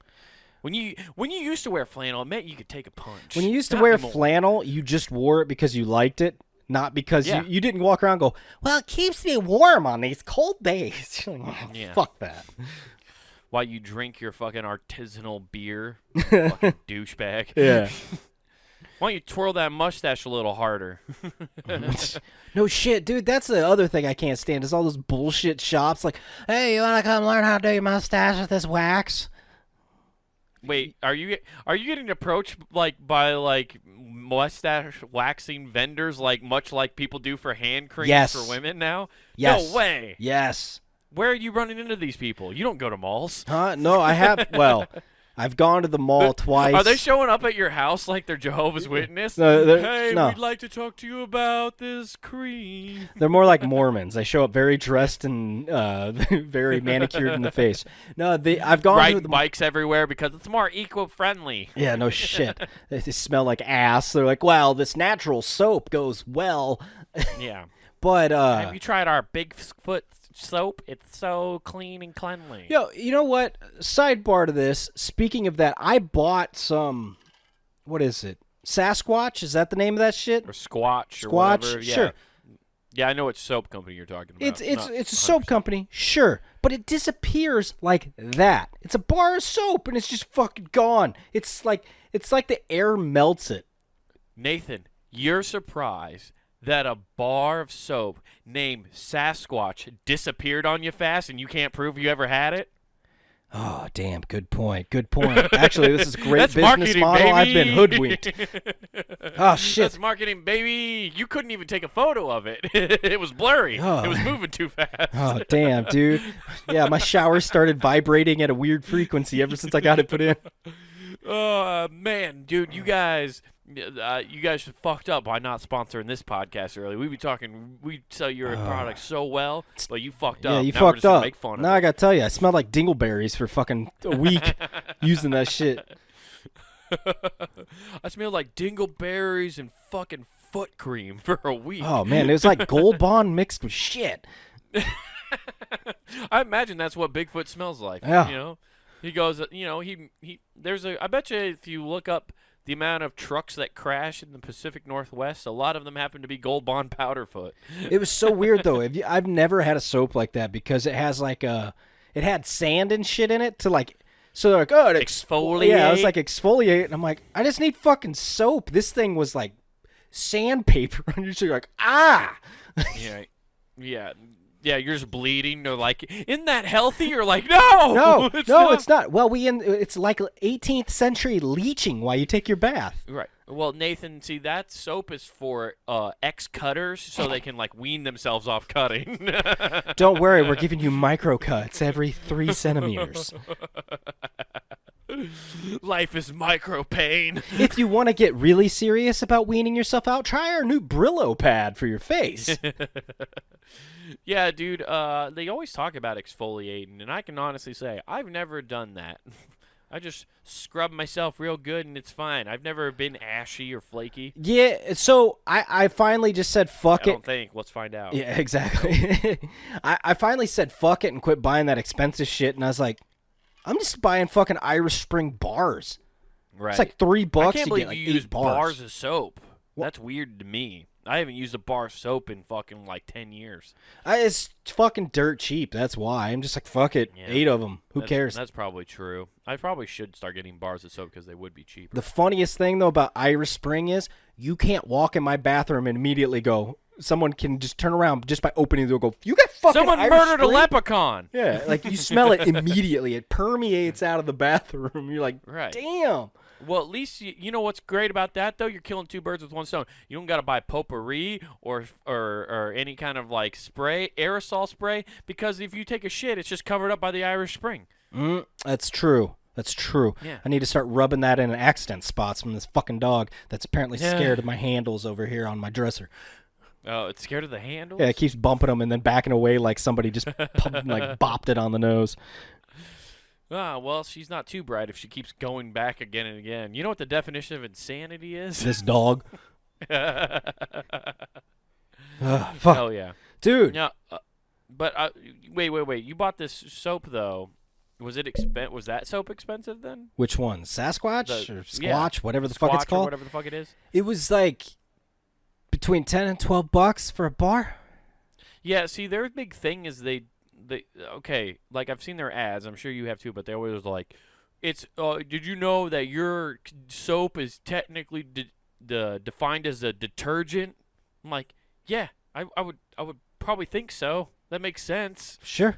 When you used to wear flannel, it meant you could take a punch. When you used to wear flannel, you just wore it because you liked it, not because you didn't walk around and go, well, it keeps me warm on these cold days. Fuck that. While you drink your fucking artisanal beer, fucking douchebag. Yeah. Why don't you twirl that mustache a little harder? No shit, dude. That's the other thing I can't stand is all those bullshit shops. Like, hey, you want to come learn how to do your mustache with this wax? Wait, are you getting approached by mustache waxing vendors much like people do for hand creams for women now? Yes. No way. Yes. Where are you running into these people? You don't go to malls. Huh? No, I have. Well, I've gone to the mall twice. Are they showing up at your house like they're Jehovah's Witness? No, hey, we'd like to talk to you about this cream. They're more like Mormons. They show up very dressed and very manicured in the face. No, I've gone riding to the bikes everywhere because it's more eco-friendly. Yeah, no shit. They smell like ass. They're like, well, this natural soap goes well. Yeah. But have you tried our Bigfoot soap? It's so clean and cleanly. Yo, you know what? Sidebar to this. Speaking of that, I bought some. What is it? Sasquatch? Is that the name of that shit? Or Squatch? Or Squatch? whatever. Yeah. Sure. Yeah, I know what soap company you're talking about. It's a soap company, sure, but it disappears like that. It's a bar of soap and it's just fucking gone. It's like the air melts it. Nathan, you're surprised that a bar of soap named Sasquatch disappeared on you fast and you can't prove you ever had it? Oh, damn. Good point. Good point. Actually, this is a great That's business model. Baby. I've been hoodwinked. Oh, shit. That's marketing, baby. You couldn't even take a photo of it. It was blurry. Oh. It was moving too fast. Oh, damn, dude. Yeah, my shower started vibrating at a weird frequency ever since I got it put in. Oh, man, dude, you guys fucked up by not sponsoring this podcast early. We sell your product so well, but you fucked up. Yeah, you now we're fucked just gonna up. make fun Now of I it. gotta tell you, I smelled like dingleberries for fucking a week using that shit. I smelled like dingleberries and fucking foot cream for a week. Oh man, it was like Gold Bond mixed with shit. I imagine that's what Bigfoot smells like. Yeah. You know, he goes. You know, there's a. I bet you if you look up the amount of trucks that crash in the Pacific Northwest, a lot of them happen to be Gold Bond Powderfoot. It was so weird though. I've never had a soap like that because it has like it had sand and shit in it to like. So they're like, oh, it Exfoliate? Yeah, I was like exfoliate, and I'm like, I just need fucking soap. This thing was like sandpaper, and you're just like, ah. Yeah. Yeah, you're just bleeding. They're like, isn't that healthy? You're like, no, No, it's no, not. it's not. Well, it's like 18th century leeching while you take your bath. Right. Well, Nathan, see, that soap is for ex-cutters so they can, like, wean themselves off cutting. Don't worry, we're giving you micro cuts every 3 centimeters. Life is micro pain. If you want to get really serious about weaning yourself out, try our new Brillo pad for your face. Yeah, dude, they always talk about exfoliating, and I can honestly say I've never done that. I just scrub myself real good, and it's fine. I've never been ashy or flaky. Yeah, so I finally just said fuck I it. don't think. Let's find out. Yeah, exactly. I finally said fuck it and quit buying that expensive shit, and I was like, I'm just buying fucking Irish Spring bars. Right. It's like $3. I can't you believe get like you 8 use bars. bars of soap. That's weird to me. I haven't used a bar of soap in fucking like 10 years. It's fucking dirt cheap. That's why. I'm just like, fuck it. Yeah. 8 of them. Who cares? That's probably true. I probably should start getting bars of soap because they would be cheaper. The funniest thing, though, about Irish Spring is you can't walk in my bathroom and immediately go, someone can just turn around just by opening the door and go, you got fucking Someone Irish murdered a Spring? leprechaun. Yeah, like you smell it immediately. It permeates out of the bathroom. You're like, Right. damn. Well, at least you know what's great about that though. You're killing two birds with one stone. You don't got to buy potpourri or any kind of like spray, aerosol spray, because if you take a shit, it's just covered up by the Irish Spring. That's true. That's true. Yeah. I need to start rubbing that in accident spots from this fucking dog that's apparently Yeah. scared of my handles over here on my dresser. Oh, it's scared of the handles. Yeah, it keeps bumping them and then backing away like somebody just like bopped it on the nose. Ah, well, she's not too bright if she keeps going back again and again. You know what the definition of insanity is? This dog. Fuck. Fuck. yeah. Dude. Now, but wait. You bought this soap though. Was it Was that soap expensive then? Which one? Sasquatch The- or Squatch? yeah. Whatever the fuck it's Squatch or called? whatever the fuck it is. It was like between 10 and 12 bucks for a bar. Yeah. See, their big thing is they okay. Like I've seen their ads. I'm sure you have too. But they always like, it's. Did you know that your soap is technically defined as a detergent? I'm like, yeah. I would probably think so. That makes sense. Sure.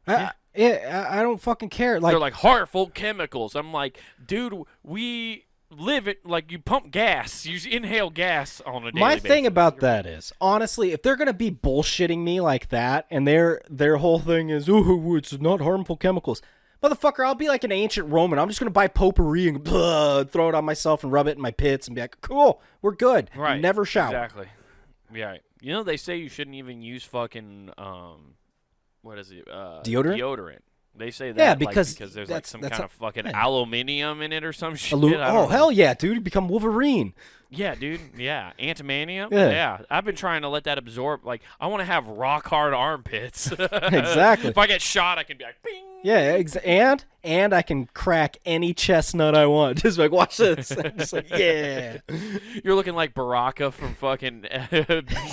Yeah. I don't fucking care. Like, They're like harmful chemicals. I'm like, dude, we live it like you pump gas. You inhale gas on a daily my basis. thing about that is, honestly, if they're gonna be bullshitting me like that, and their whole thing is, ooh, it's not harmful chemicals, motherfucker, I'll be like an ancient Roman. I'm just gonna buy potpourri and throw it on myself and rub it in my pits and be like, cool, we're good. Right. Never shower. Exactly. Yeah. You know they say you shouldn't even use fucking what is it? Deodorant? Deodorant. They say that Yeah, like, because there's like that's- some that's kind a- of fucking yeah. aluminium in it or some shit. Oh, I don't know. hell yeah, dude. You become Wolverine. Yeah, dude. Yeah. Antimanium. Yeah. I've been trying to let that absorb. Like, I want to have rock hard armpits. Exactly. If I get shot, I can be like, bing. Yeah, and I can crack any chestnut I want. Just like, watch this. I'm just like, yeah. You're looking like Baraka from fucking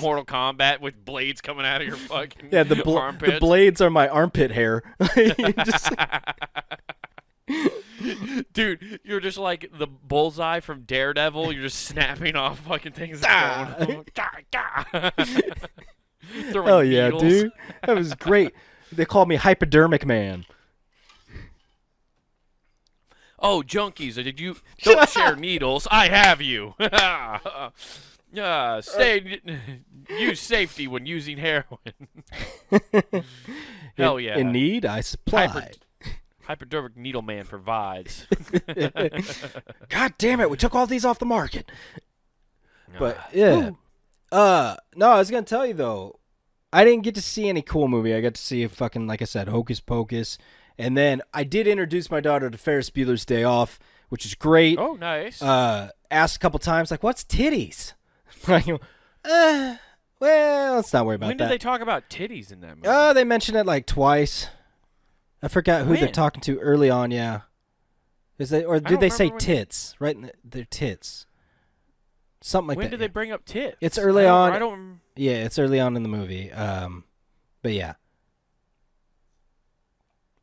Mortal Kombat with blades coming out of your fucking Yeah, the armpits. blades are my armpit hair. Just- Dude, you're just like the bullseye from Daredevil. You're just snapping off fucking things. Ah. Going, Throwing oh yeah, needles. dude. That was great. They called me Hypodermic Man. Oh, junkies, did you don't share needles? I have you. Use safety when using heroin. Hell yeah. In need, I supply. Hypodermic Needle Man provides. God damn it, we took all these off the market. But yeah. No, I was gonna tell you though, I didn't get to see any cool movie. I got to see a fucking, like I said, Hocus Pocus. And then I did introduce my daughter to Ferris Bueller's Day Off, which is great. Oh, nice. Asked a couple times, like, what's titties? I go, Well, let's not worry about When that. did they talk about titties in that movie? They mentioned it like twice. I forgot who they're When? talking to early on. Yeah, did don't they say remember when- tits? Right, their tits. Something like when that. did they bring up tits? It's early on. I don't. Yeah, it's early on in the movie. But yeah.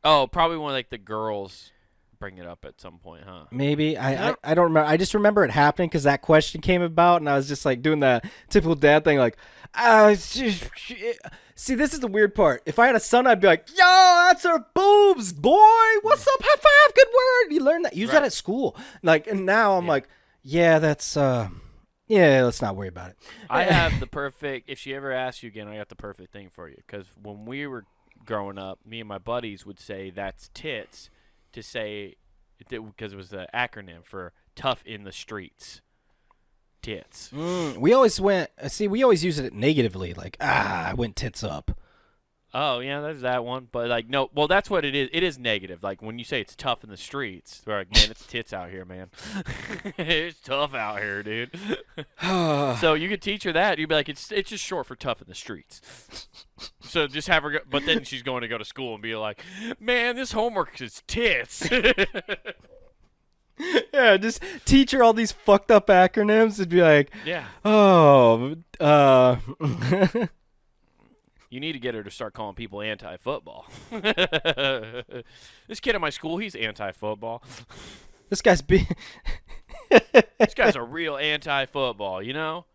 Oh, probably when like the girls bring it up at some point, huh? Maybe I Yep. don't remember. I just remember it happening because that question came about, and I was just like doing the typical dad thing, like, see, this is the weird part. If I had a son, I'd be like, yo, that's her boobs, boy. What's up? High five. Good word. You learn that. Use that Right. at school. Like, and now I'm Yeah. like, yeah, that's yeah. Let's not worry about it. I have the perfect. If she ever asks you again, I got the perfect thing for you. Because when we were growing up, me and my buddies would say that's tits to say, because it was the acronym for tough in the streets. Tits. We always we always use it negatively, like, I went tits up. Oh yeah, there's that one. But like no, well that's what it is. It is negative. Like when you say it's tough in the streets, they're like, man, it's tits out here, man. It's tough out here, dude. So you could teach her that. You'd be like, it's just short for tough in the streets. So just have her go, but then she's going to go to school and be like, man, this homework is tits. Yeah, just teach her all these fucked up acronyms and be like, Yeah. oh, You need to get her to start calling people anti-football. This kid at my school, he's anti-football. this guy's be. This guy's a real anti-football, you know?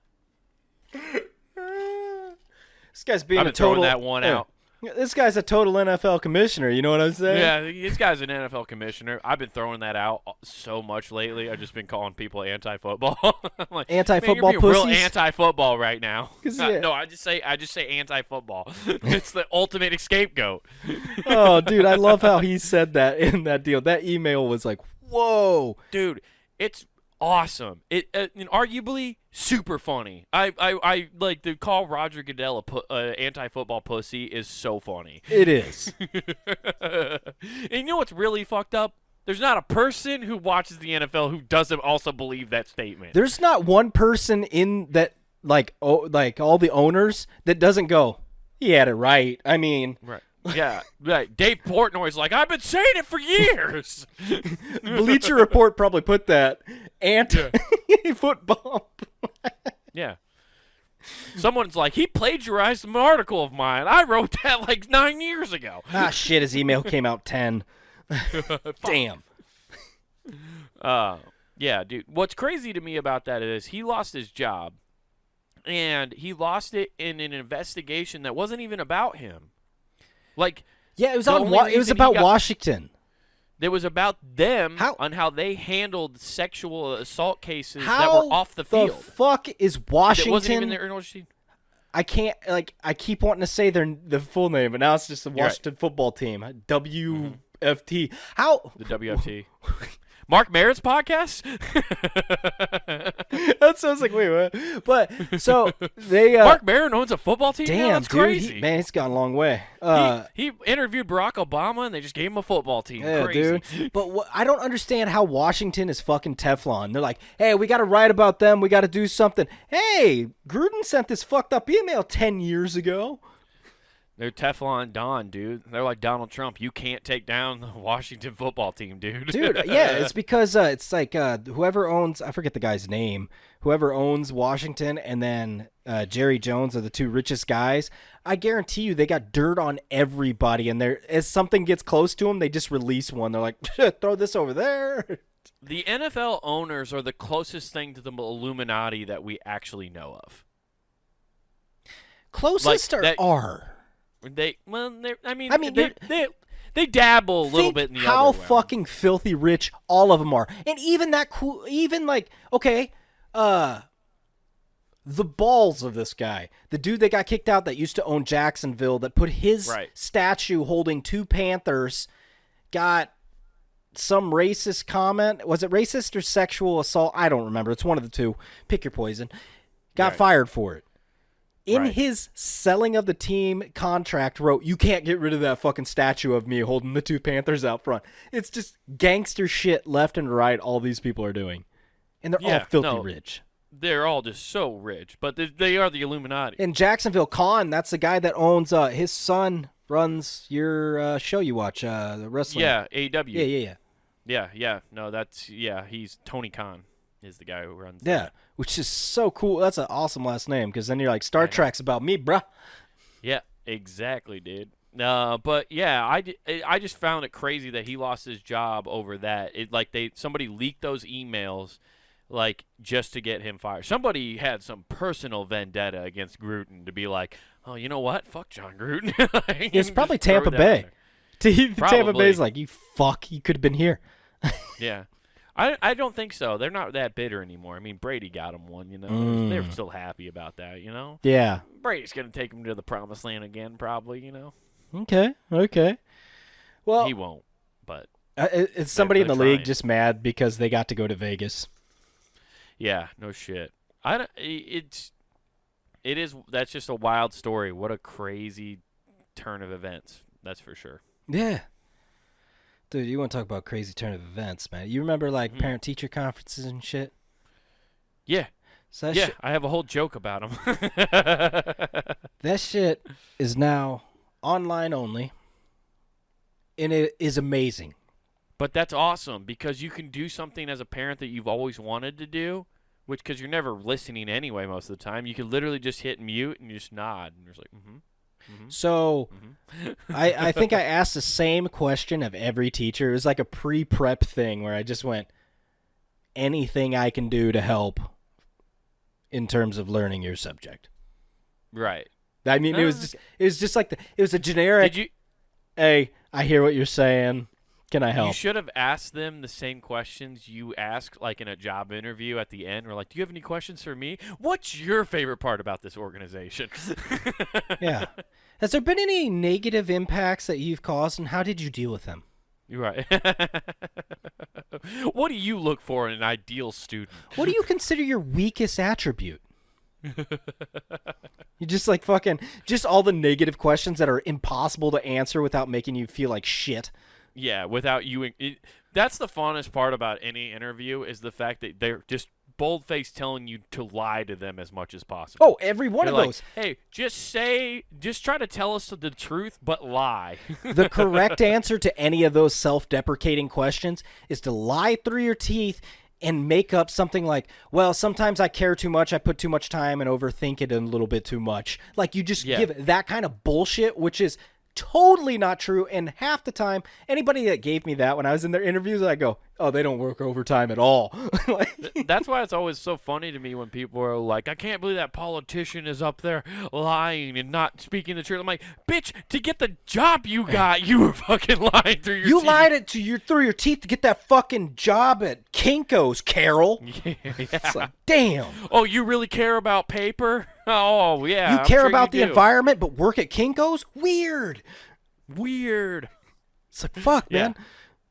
This guy's being I've a been throwing total. that one out. This guy's a total NFL commissioner. You know what I'm saying? Yeah, this guy's an NFL commissioner. I've been throwing that out so much lately. I've just been calling people anti-football. I'm like, Anti-football man, you're being real pussies? anti-football right now. 'Cause, yeah. No, I just say anti-football. It's the ultimate scapegoat. Oh, dude, I love how he said that in that deal. That email was like, whoa. Dude, it's awesome. It and arguably super funny. I like to call Roger Goodell a anti-football pussy is so funny. It is. And you know what's really fucked up? There's not a person who watches the NFL who doesn't also believe that statement. There's not one person in that, like all the owners that doesn't go, he had it right. I mean, Right. Yeah. Right. Dave Portnoy's like, I've been saying it for years. Bleacher Report probably put that anti-football. Yeah. Someone's like, he plagiarized an article of mine. I wrote that like 9 years ago. Ah, shit, his email came out 10. Damn. Yeah, dude. What's crazy to me about that is he lost his job, and he lost it in an investigation that wasn't even about him. Like, Yeah, it was The on. only It was reason he about got- Washington. it was about them How- on how they handled sexual assault cases that How were off the field. fuck is It wasn't even Washington? their university. I can't, like, I keep wanting to say the full name, but now it's just the You're right. Washington football team. WFT. How? The WFT. Mark Merritt's podcast? That sounds like, wait, what? But, so, they, Mark Merritt owns a football team? now? damn, That's dude. crazy. Man, he's gone a long way. He interviewed Barack Obama, and they just gave him a football team. Yeah, Crazy. dude. But I don't understand how Washington is fucking Teflon. They're like, hey, we got to write about them. We got to do something. Hey, Gruden sent this fucked up email 10 years ago. They're Teflon Don, dude. They're like Donald Trump. You can't take down the Washington football team, dude. Dude, yeah, it's because it's like whoever owns, I forget the guy's name, whoever owns Washington and then Jerry Jones are the two richest guys. I guarantee you they got dirt on everybody, and as something gets close to them, they just release one. They're like, throw this over there. The NFL owners are the closest thing to the Illuminati that we actually know of. Closest Like that- are. They you're- they dabble a little Think bit in the how other realm. fucking filthy rich all of them are, and even that cool, even like okay, the balls of this guy, the dude that got kicked out that used to own Jacksonville, that put his Right. statue holding two Panthers, got some racist comment. Was it racist or sexual assault? I don't remember. It's one of the two. Pick your poison. Got Right. fired for it. In Right. his selling of the team contract, wrote, you can't get rid of that fucking statue of me holding the two Panthers out front. It's just gangster shit left and right all these people are doing. And they're all Yeah, filthy no. rich. they're all just so rich, but they are the Illuminati. In Jacksonville, Khan, that's the guy that owns. His son runs your show you watch, the wrestling. Yeah, AEW. Yeah. No, he's Tony Khan is the guy who runs. Yeah, that. which is so cool. That's an awesome last name because then you're like, Star Trek's about me, bruh. Yeah, exactly, dude. But yeah, I just found it crazy that he lost his job over that. Somebody leaked those emails, like just to get him fired. Somebody had some personal vendetta against Gruden to be like, oh, you know what? Fuck John Gruden. It's probably Tampa Bay. Tampa Bay's like, you fuck, you could have been here. Yeah. I don't think so. They're not that bitter anymore. I mean, Brady got him one, you know. They're still happy about that, you know. Yeah. Brady's going to take him to the promised land again, probably, you know. Okay. Well, he won't, but it's somebody in the trying. league just mad because they got to go to Vegas. Yeah, no shit. That's just a wild story. What a crazy turn of events. That's for sure. Yeah. Dude, you want to talk about crazy turn of events, man. You remember, like, parent-teacher conferences and shit? Yeah. So I have a whole joke about them. That shit is now online only, and it is amazing. But that's awesome because you can do something as a parent that you've always wanted to do, because you're never listening anyway most of the time. You can literally just hit mute and you just nod. And you're just like, So I think I asked the same question of every teacher. It was like a pre-prep thing where I just went, anything I can do to help in terms of learning your subject. Right. I mean, it was just like it was a generic, hey, I hear what you're saying. Can I help? You should have asked them the same questions you ask, like in a job interview at the end. We're like, do you have any questions for me? What's your favorite part about this organization? Yeah. Has there been any negative impacts that you've caused, and how did you deal with them? You're right. What do you look for in an ideal student? What do you consider your weakest attribute? You just like fucking just all the negative questions that are impossible to answer without making you feel like shit. Yeah, without you. That's the funnest part about any interview is the fact that they're just bold-faced telling you to lie to them as much as possible. Oh, every one They're of like, those. hey, just try to tell us the truth, but lie. The correct answer to any of those self-deprecating questions is to lie through your teeth and make up something like, well, sometimes I care too much, I put too much time and overthink it a little bit too much. Like you just give that kind of bullshit, which is totally not true. And half the time, anybody that gave me that when I was in their interviews, I go, oh, they don't work overtime at all. That's why it's always so funny to me when people are like, I can't believe that politician is up there lying and not speaking the truth. I'm like, bitch, to get the job you got, you were fucking lying through your teeth. You lied it through your teeth to get that fucking job at Kinko's, Carol. Yeah. It's like, damn. Oh, you really care about paper? Oh, yeah. You I'm care sure about you the do. environment but work at Kinko's? Weird. It's like, fuck, man.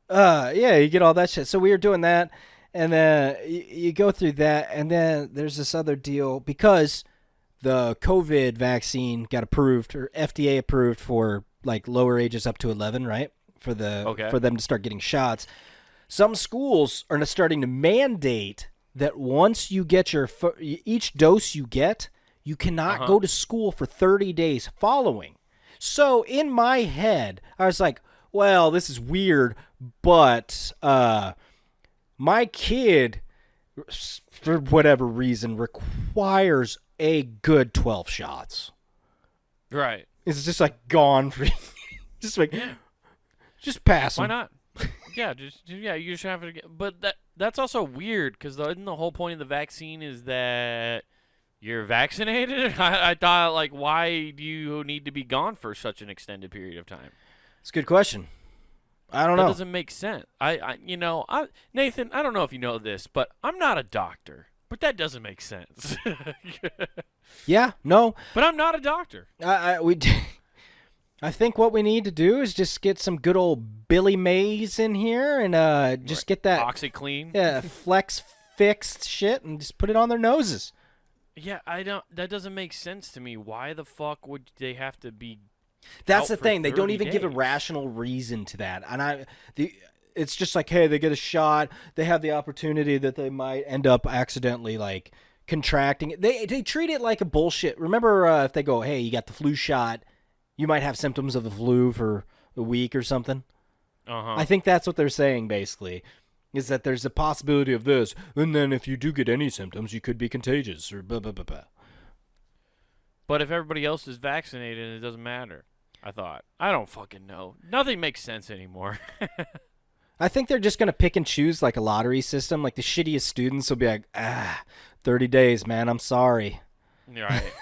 Yeah, you get all that shit. So we were doing that, and then you go through that, and then there's this other deal because the COVID vaccine got approved or FDA approved for like lower ages up to 11, right? For them to start getting shots. Some schools are starting to mandate that once you get each dose you get, you cannot go to school for 30 days following. So in my head, I was like, well, this is weird, but my kid, for whatever reason, requires a good 12 shots. Right. It's just like gone for just like just pass 'em. Why not? You just have to get. But that's also weird because isn't the whole point of the vaccine is that you're vaccinated? I thought, like, why do you need to be gone for such an extended period of time? It's a good question. I don't know. That doesn't make sense. Nathan, I don't know if you know this, but I'm not a doctor. But that doesn't make sense. Yeah, no. But I'm not a doctor. I think what we need to do is just get some good old Billy Mays in here and just get that OxyClean. flex fixed shit and just put it on their noses. Yeah, that doesn't make sense to me. Why the fuck would they have to be? That's the out for thing. They don't 30 even give a days? rational reason to that. And it's just like, hey, they get a shot. They have the opportunity that they might end up accidentally like contracting it. They treat it like a bullshit. Remember if they go, hey, you got the flu shot, you might have symptoms of the flu for a week or something. I think that's what they're saying, basically, is that there's a possibility of this, and then if you do get any symptoms, you could be contagious, or blah, blah, blah, blah. But if everybody else is vaccinated, it doesn't matter. I thought. I don't fucking know. Nothing makes sense anymore. I think they're just going to pick and choose like a lottery system. Like the shittiest students will be like, 30 days, man, I'm sorry. Right.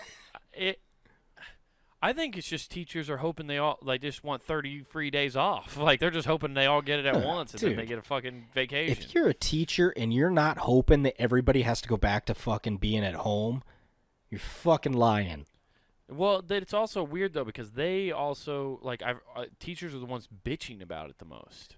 I think it's just teachers are hoping they all just want 30 free days off. Like they're just hoping they all get it at once and then they get a fucking vacation. If you're a teacher and you're not hoping that everybody has to go back to fucking being at home, you're fucking lying. Well, it's also weird though because they also teachers are the ones bitching about it the most.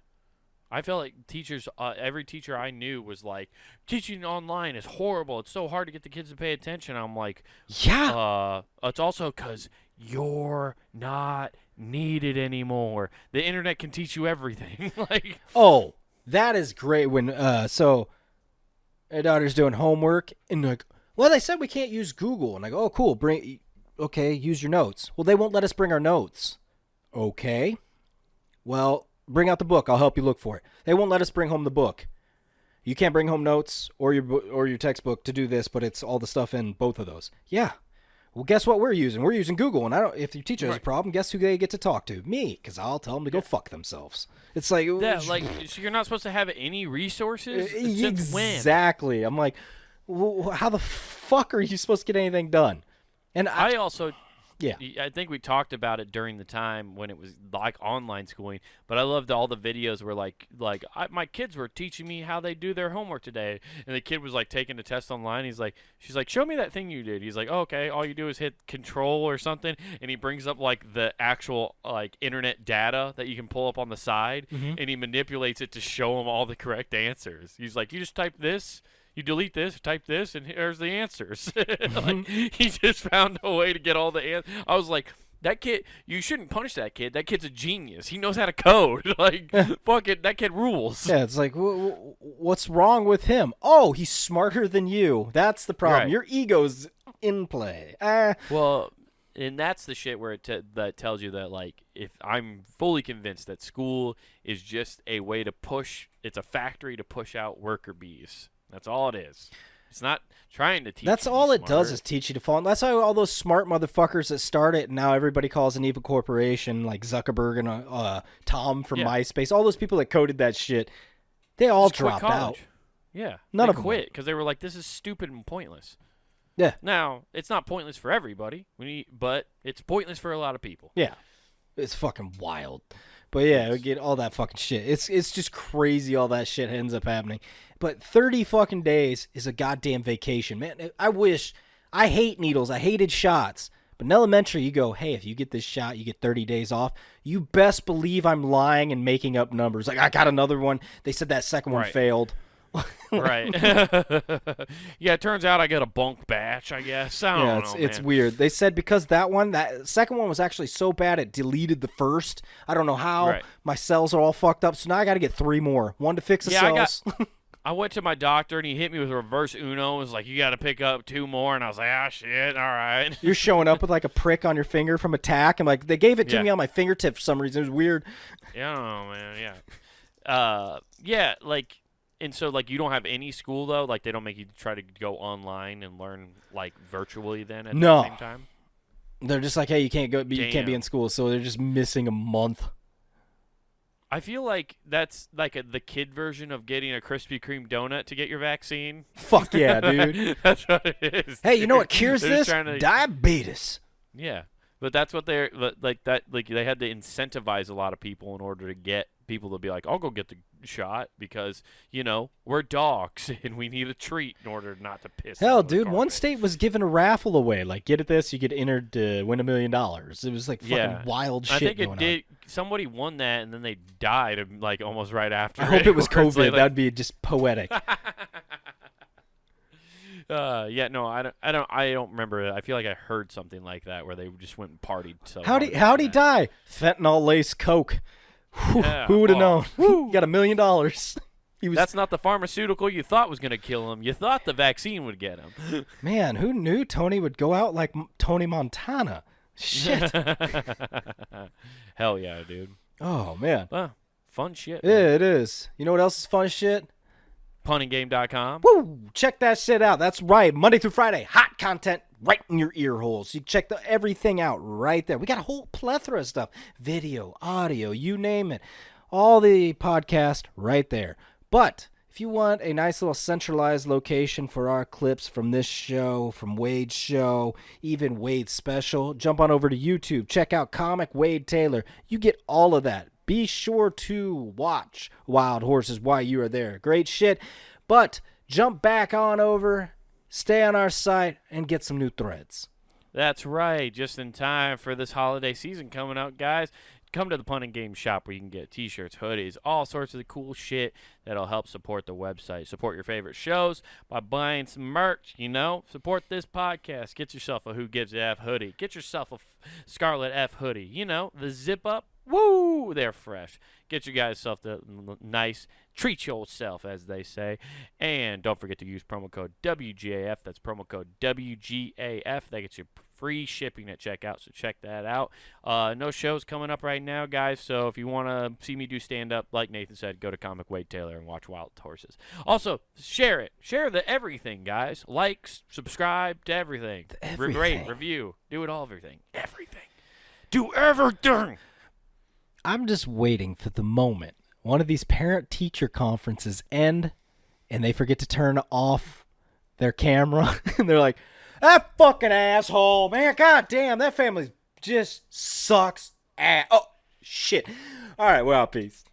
I felt like teachers, every teacher I knew was like, teaching online is horrible. It's so hard to get the kids to pay attention. I'm like, yeah. It's also because you're not needed anymore. The internet can teach you everything. Oh, that is great. When so, my daughter's doing homework and like, well, they said we can't use Google, and I go, oh, cool, use your notes. Well, they won't let us bring our notes. Okay, well. Bring out the book. I'll help you look for it. They won't let us bring home the book. You can't bring home notes or your textbook to do this, but it's all the stuff in both of those. Yeah. Well, guess what we're using? We're using Google, and if your teacher has a problem, guess who they get to talk to? Me, because I'll tell them to go fuck themselves. It's like so you're not supposed to have any resources. Since when? Exactly. I'm like, how the fuck are you supposed to get anything done? And I also. Yeah, I think we talked about it during the time when it was like online schooling, but I loved all the videos where my kids were teaching me how they do their homework today, and the kid was like taking a test online. She's like, show me that thing you did. He's like, oh, okay, all you do is hit control or something, and he brings up like the actual like internet data that you can pull up on the side, and he manipulates it to show him all the correct answers. He's like, you just type this. You delete this, type this, and here's the answers. He just found a way to get all the answers. I was like, that kid, you shouldn't punish that kid. That kid's a genius. He knows how to code. Fuck it, that kid rules. Yeah, it's like, what's wrong with him? Oh, he's smarter than you. That's the problem. Right. Your ego's in play. Well, and that's the shit where that tells you that, like, if I'm fully convinced that school is just a way to it's a factory to push out worker bees. That's all it is. It's not trying to teach you. That's all it does is teach you to fall. That's how all those smart motherfuckers that start it, and now everybody calls an evil corporation, like Zuckerberg and Tom from MySpace. All those people that coded that shit, they all dropped out. Yeah. None they of them quit because they were like, this is stupid and pointless. Yeah. Now, it's not pointless for everybody, but it's pointless for a lot of people. Yeah. It's fucking wild. But yeah, we get all that fucking shit. It's just crazy all that shit ends up happening. But 30 fucking days is a goddamn vacation, man. I hate needles. I hated shots. But in elementary, you go, hey, if you get this shot, you get 30 days off. You best believe I'm lying and making up numbers. Like, I got another one. They said that second one failed. Right. Yeah, it turns out I got a bunk batch, I guess. I don't know, it's weird. They said because that second one was actually so bad it deleted the first. I don't know how. Right. My cells are all fucked up, so now I got to get 3 more. One to fix the cells. I went to my doctor, and he hit me with a reverse Uno. It was like, you got to pick up 2 more. And I was like, ah, shit, all right. You're showing up with, like, a prick on your finger from a tack. I'm like, they gave it to me on my fingertip for some reason. It was weird. Yeah, I don't know, man, yeah. Yeah, like, and so, like, you don't have any school, though? Like, they don't make you try to go online and learn, like, virtually then at the same time? They're just like, hey, you can't be in school. So they're just missing a month. I feel like that's like the kid version of getting a Krispy Kreme donut to get your vaccine. Fuck yeah, dude. That's what it is. Hey, you know what cures this? Diabetes. Yeah, but that's what they're like. That like they had to incentivize a lot of people in order to get people to be like, I'll go get the shot because we're dogs and we need a treat in order not to piss. Hell, dude, one state was giving a raffle away. Like, get this, you get entered to win $1 million. It was like fucking wild shit. I think going it did. Somebody won that and then they died like almost right after. I hope it was COVID. Like, that'd be just poetic. Yeah, no, I don't remember it. I feel like I heard something like that where they just went and partied. So how'd he die? Fentanyl laced coke. Yeah, who would have known? You got $1 million. That's not the pharmaceutical you thought was going to kill him. You thought the vaccine would get him. Man, who knew Tony would go out like Tony Montana? Shit. Hell yeah, dude. Oh, man. Fun shit. Yeah, Man. it is. You know what else is fun shit? Punninggame.com. Woo! Check that shit out. That's right. Monday through Friday. Hot content right in your ear holes. You check everything out right there. We got a whole plethora of stuff. Video, audio, you name it. All the podcast right there. But if you want a nice little centralized location for our clips from this show, from Wade's show, even Wade's special, jump on over to YouTube. Check out Comic Wade Taylor. You get all of that. Be sure to watch Wild Horses while you are there. Great shit. But jump back on over, stay on our site, and get some new threads. That's right. Just in time for this holiday season coming out, guys. Come to the Pun and Game shop where you can get t-shirts, hoodies, all sorts of the cool shit that'll help support the website. Support your favorite shows by buying some merch, Support this podcast. Get yourself a Who Gives a F hoodie. Get yourself a Scarlet F hoodie. The zip-up. Woo! They're fresh. Get you guys yourself the nice, treat yourself, as they say. And don't forget to use promo code WGAF. That's promo code WGAF. That gets you free shipping at checkout, so check that out. No shows coming up right now, guys, so if you want to see me do stand-up, like Nathan said, go to Comic Wade Taylor and watch Wild Horses. Also, share it. Share the everything, guys. Like, subscribe to everything. Rate, review. Do it all, everything. Everything. Do everything! I'm just waiting for the moment one of these parent-teacher conferences end and they forget to turn off their camera and they're like, that fucking asshole, man, goddamn, that family just sucks ass. Oh, shit. All right, well, peace.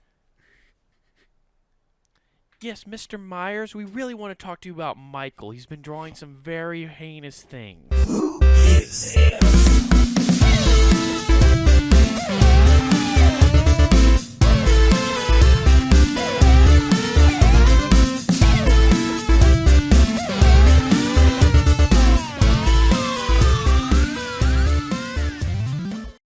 Yes, Mr. Myers, we really want to talk to you about Michael. He's been drawing some very heinous things. Who gives a F?